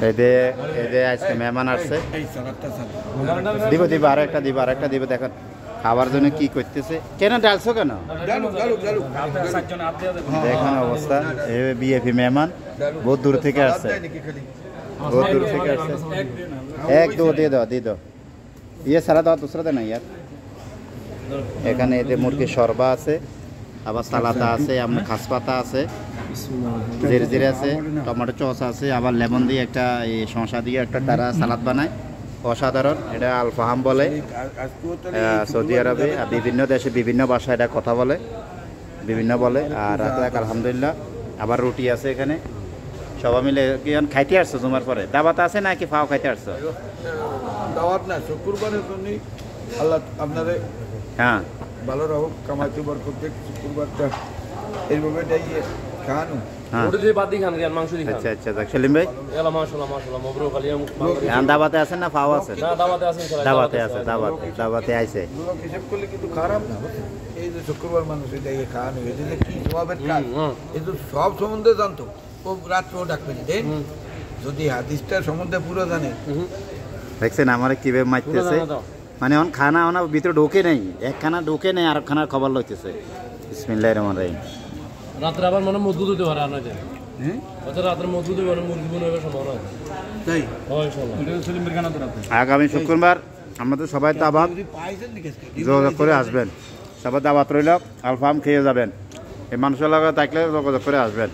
এই আজকে মেহমান আসছে দিব আরেকটা দিব দেখেন খাবার জন্য কি করতেছে কেন ডালছো কেন দেখেন অবস্থা বিএপি মেহমান বহুত দূর থেকে আসছে এক দো দিয়ে দাও ইয়ে সারা দাও দুসরা দেনা ইয়ার এখানে এতে মুরগির শরবা আছে আবার সালাদা আছে আপনার খাসপাতা আছে জিরে আছে টমেটো চস আছে আবার লেমন দিয়ে একটা শসা দিয়ে একটা তারা সালাদ বানায় অসাধারণ এটা আলফাহাম বলে সৌদি আরবে আর বিভিন্ন দেশে বিভিন্ন ভাষায় এটা কথা বলে আর আলহামদুলিল্লাহ আবার রুটি আছে এখানে সবাই মিলে কিন খাইতে আসছো তোমার পরে দাওয়াত আছে নাকি ফাও খাইতে আসছো দাওয়াত না শুক্রবারের জন্য আল্লাহ আপনারে হ্যাঁ ভালো রাখো কামাইতে বরকত দেখ শুক্রবারটা এইভাবে যাইয়ে খানো ওটা দিয়ে বাদ দিয়ে খান রিয়ান মাংস দিয়ে খান আচ্ছা সেলিম ভাই এলা মাশাআল্লাহ মবরুক আলিয়া এখন দাওয়াতে আছেন না ফাও আছে না দাওয়াতে আছেন দাওয়াতে আইছে লোক হিসাব করলে কিন্তু খারাপ না এই যে শুক্রবার মানুষে যাইয়ে খানো এই যে কি সবের কাজ এই তো সব সম্বন্ধে জানতো ও রাত্রে ও ডাকবে না যদি হাদিসটা সম্বন্ধে পুরো জানে দেখছেন আমারে কিভাবে মারতেছে মানে এখন খানা ওনার ভিতরে ঢোকে নেই এক খানা ঢোকে নেই আর খানার খবর লইতেছে বিসমিল্লাহির রহমানির রহিম রাত্রে আবার মনে মজদুদ দিতে পারে আনা যায় হ্যাঁ ওটা রাত্রে মজদুদ দিতে পারে মুরগি বনাবে সম্ভাবনা আছে তাই হয় ইনশাআল্লাহ এটা সেলিমের খানা তো রাতে আগামী শুক্রবার আমাদের সবাই দাওয়াত যোগাযোগ করে আসবেন সবাই দাওয়াত রইল আলফাম খেয়ে যাবেন এই মানুষের লাগা থাকলে যোগাযোগ করে আসবেন